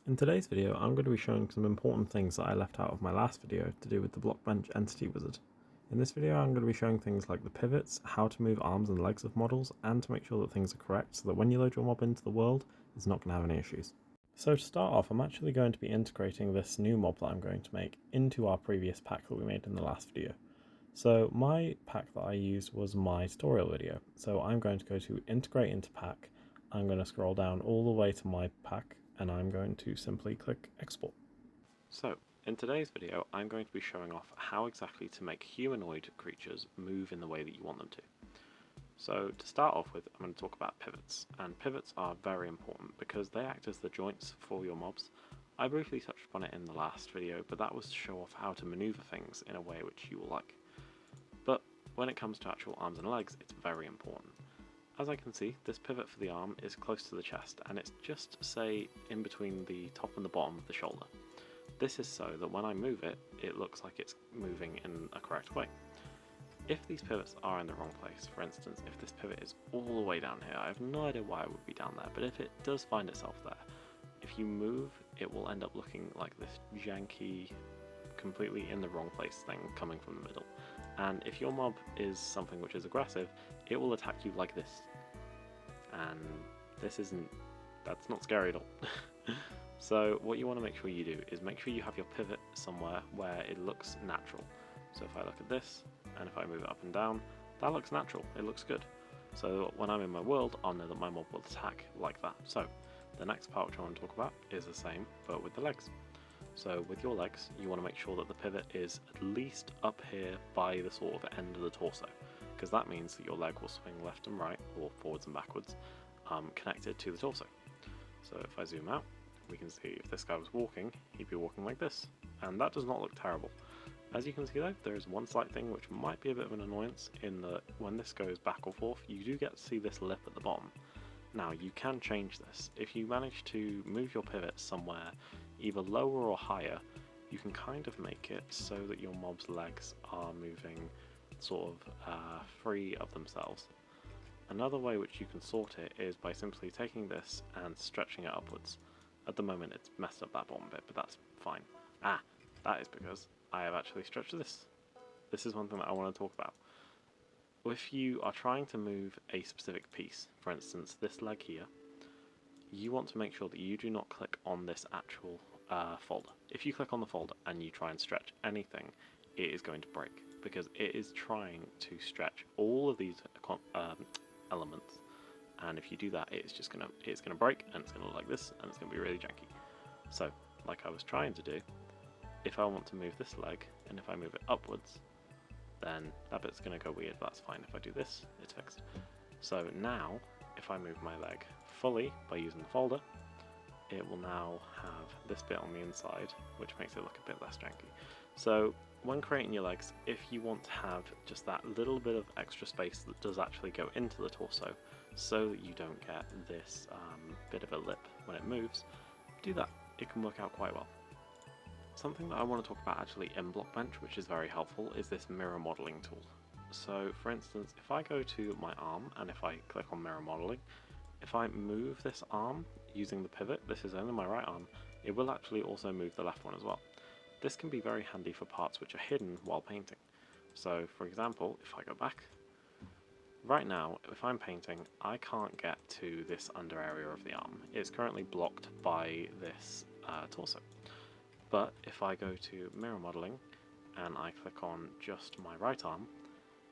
In today's video, I'm going to be showing some important things that I left out of my last video to do with the Blockbench Entity Wizard. In this video, I'm going to be showing things like the pivots, how to move arms and legs of models, and to make sure that things are correct so that when you load your mob into the world, it's not going to have any issues. So to start off, I'm actually going to be integrating this new mob that I'm going to make into our previous pack that we made in the last video. So my pack that I used was my tutorial video, so I'm going to go to integrate into pack. I'm going to scroll down all the way to my pack and I'm going to simply click export. So in today's video I'm going to be showing off how exactly to make humanoid creatures move in the way that you want them to. So to start off with, I'm going to talk about pivots, and pivots are very important because they act as the joints for your mobs. I briefly touched upon it in the last video, but that was to show off how to maneuver things in a way which you will like. But when it comes to actual arms and legs, it's very important. As I can see, this pivot for the arm is close to the chest, and it's just, say, in between the top and the bottom of the shoulder. This is so that when I move it, it looks like it's moving in a correct way. If these pivots are in the wrong place, for instance, if this pivot is all the way down here, I have no idea why it would be down there, but if it does find itself there, if you move, it will end up looking like this janky, completely in the wrong place thing coming from the middle. And if your mob is something which is aggressive, it will attack you like this. And that's not scary at all. So what you want to make sure you do is make sure you have your pivot somewhere where it looks natural. So if I look at this, and if I move it up and down, that looks natural, it looks good. So when I'm in my world, I'll know that my mob will attack like that. So the next part which I want to talk about is the same, but with the legs. So with your legs, you want to make sure that the pivot is at least up here by the sort of end of the torso, because that means that your leg will swing left and right, or forwards and backwards, connected to the torso. So if I zoom out, we can see if this guy was walking, he'd be walking like this, and that does not look terrible. As you can see though, there is one slight thing which might be a bit of an annoyance in that when this goes back or forth, you do get to see this lip at the bottom. Now you can change this. If you manage to move your pivot somewhere either lower or higher, you can kind of make it so that your mob's legs are moving sort of free of themselves. Another way which you can sort it is by simply taking this and stretching it upwards. At the moment it's messed up that bottom bit, but that's fine. That is because I have actually stretched this. This is one thing that I want to talk about. If you are trying to move a specific piece, for instance this leg here, you want to make sure that you do not click on this actual folder. If you click on the folder and you try and stretch anything, it is going to break, because it is trying to stretch all of these elements, and if you do that, it's gonna break, and it's gonna look like this, and it's gonna be really janky. So, like I was trying to do, if I want to move this leg, and if I move it upwards, then that bit's gonna go weird, but that's fine. If I do this, it's fixed. So now, if I move my leg fully by using the folder, it will now have this bit on the inside, which makes it look a bit less janky. So when creating your legs, if you want to have just that little bit of extra space that does actually go into the torso, so that you don't get this bit of a lip when it moves, do that. It can work out quite well. Something that I want to talk about actually in Blockbench, which is very helpful, is this mirror modeling tool. So for instance, if I go to my arm and if I click on mirror modeling, if I move this arm using the pivot, this is only my right arm, it will actually also move the left one as well. This can be very handy for parts which are hidden while painting. So for example, if I go back, right now if I'm painting, I can't get to this under area of the arm. It's currently blocked by this torso. But if I go to mirror modeling and I click on just my right arm,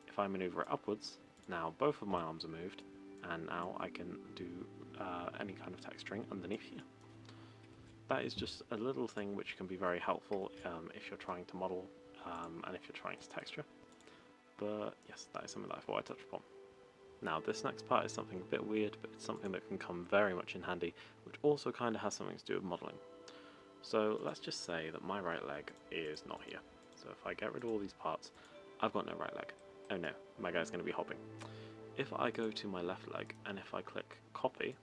if I maneuver it upwards, now both of my arms are moved, and now I can do any kind of texturing underneath here. That is just a little thing which can be very helpful if you're trying to model and if you're trying to texture. But yes, that is something that I thought I'd touch upon. Now this next part is something a bit weird, but it's something that can come very much in handy, which also kind of has something to do with modeling. So let's just say that my right leg is not here. So if I get rid of all these parts, I've got no right leg. Oh no, my guy's going to be hopping. If I go to my left leg and if I click copy,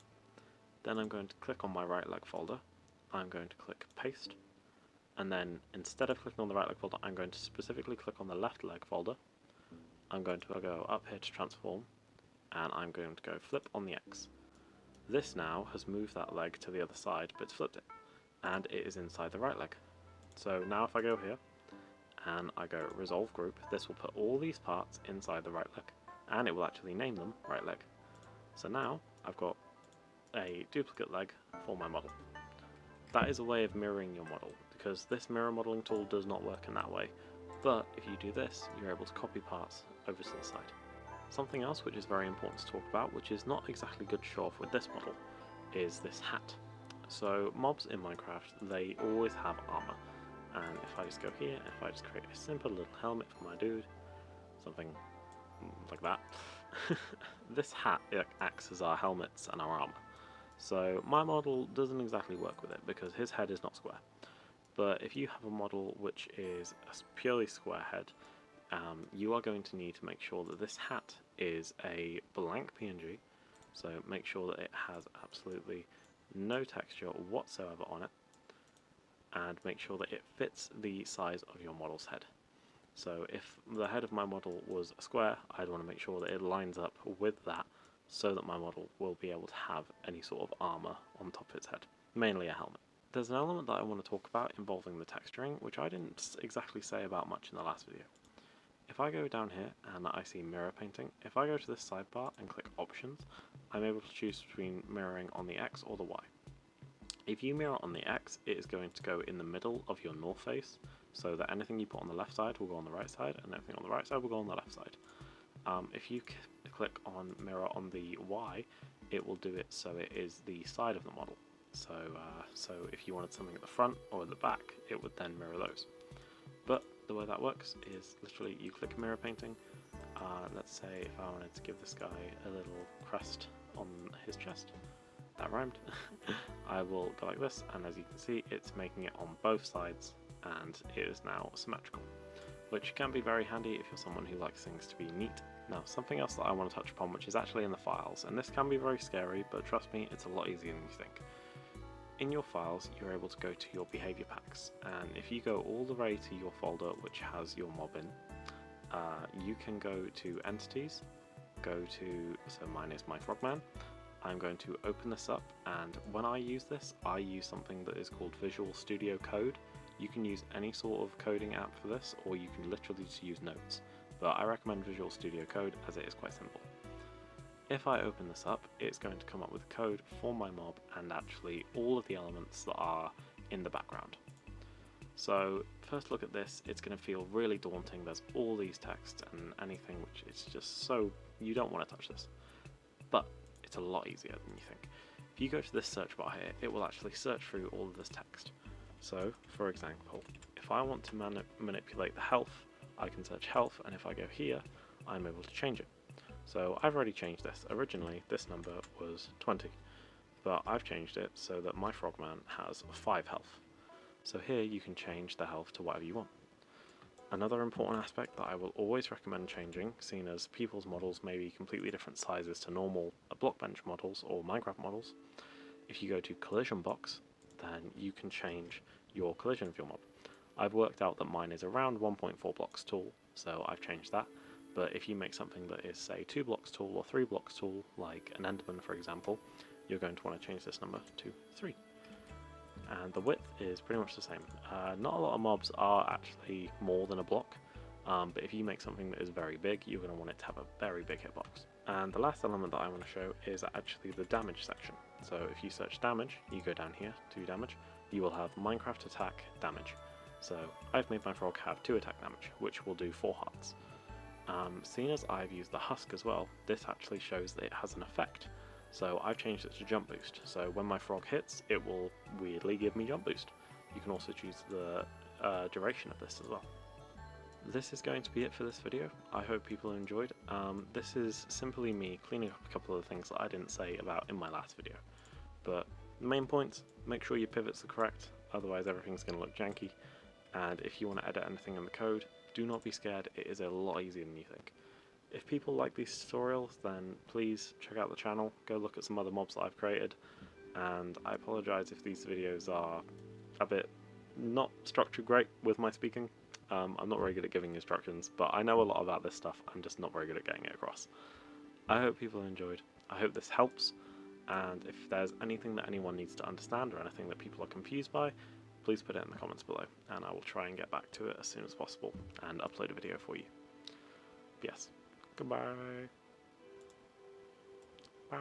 then I'm going to click on my right leg folder, I'm going to click paste, and then instead of clicking on the right leg folder, I'm going to specifically click on the left leg folder. I'm going to go up here to transform, and I'm going to go flip on the X. This now has moved that leg to the other side, but it's flipped it. and it is inside the right leg. So now if I go here and I go resolve group, this will put all these parts inside the right leg, and it will actually name them right leg. So now I've got a duplicate leg for my model. That is a way of mirroring your model, because this mirror modeling tool does not work in that way, but if you do this, you're able to copy parts over to the side. Something else which is very important to talk about, which is not exactly good to show off with this model, is this hat. So mobs in Minecraft, they always have armor, and if I just go here, if I just create a simple little helmet for my dude, something like that, this hat acts as our helmets and our armor. So my model doesn't exactly work with it because his head is not square. But if you have a model which is a purely square head, you are going to need to make sure that this hat is a blank PNG. So make sure that it has absolutely no texture whatsoever on it, and make sure that it fits the size of your model's head. So if the head of my model was a square, I'd want to make sure that it lines up with that, so that my model will be able to have any sort of armor on top of its head, mainly a helmet. There's an element that I want to talk about involving the texturing, which I didn't exactly say about much in the last video. If I go down here and I see mirror painting, if I go to this sidebar and click options, I'm able to choose between mirroring on the X or the Y. If you mirror on the X, it is going to go in the middle of your north face, so that anything you put on the left side will go on the right side, and anything on the right side will go on the left side. If you click on mirror on the Y, it will do it so it is the side of the model. So if you wanted something at the front or at the back, it would then mirror those. But the way that works is literally you click mirror painting. Let's say if I wanted to give this guy a little crest on his chest, that rhymed, I will go like this, and as you can see, it's making it on both sides, and it is now symmetrical, which can be very handy if you're someone who likes things to be neat. Now, something else that I want to touch upon, which is actually in the files, and this can be very scary, but trust me, it's a lot easier than you think. In your files, you're able to go to your behavior packs, and if you go all the way to your folder which has your mob in, you can go to entities, so mine is my frogman. I'm going to open this up, and when I use this, I use something that is called Visual Studio Code. You can use any sort of coding app for this, or you can literally just use Notes, but I recommend Visual Studio Code as it is quite simple. If I open this up, it's going to come up with code for my mob and actually all of the elements that are in the background. So first look at this, it's going to feel really daunting. There's all these texts and anything which is just so, you don't want to touch this. But it's a lot easier than you think. If you go to this search bar here, it will actually search through all of this text. So for example, if I want to manipulate the health, I can search health, and if I go here, I'm able to change it. So I've already changed this. Originally this number was 20, but I've changed it so that my frogman has 5 health. So here you can change the health to whatever you want. Another important aspect that I will always recommend changing, seeing as people's models may be completely different sizes to normal Blockbench models or Minecraft models, if you go to collision box, then you can change your collision of your mob. I've worked out that mine is around 1.4 blocks tall, so I've changed that. But if you make something that is, say, 2 blocks tall or 3 blocks tall, like an Enderman for example, you're going to want to change this number to 3. And the width is pretty much the same. Not a lot of mobs are actually more than a block, but if you make something that is very big, you're going to want it to have a very big hitbox. And the last element that I want to show is actually the damage section. So if you search damage, you go down here to damage, you will have Minecraft attack damage. So I've made my frog have 2 attack damage, which will do 4 hearts. Seeing as I've used the husk as well, this actually shows that it has an effect. So I've changed it to jump boost, so when my frog hits, it will weirdly give me jump boost. You can also choose the duration of this as well. This is going to be it for this video. I hope people enjoyed. This is simply me cleaning up a couple of things that I didn't say about in my last video. But the main points, make sure your pivots are correct, otherwise everything's going to look janky. And if you want to edit anything in the code, do not be scared, it is a lot easier than you think. If people like these tutorials, then please check out the channel, go look at some other mobs that I've created, and I apologise if these videos are a bit not structured great with my speaking. I'm not very good at giving instructions, but I know a lot about this stuff, I'm just not very good at getting it across. I hope people enjoyed, I hope this helps, and if there's anything that anyone needs to understand or anything that people are confused by, please put it in the comments below, and I will try and get back to it as soon as possible and upload a video for you. Yes, goodbye. Bye.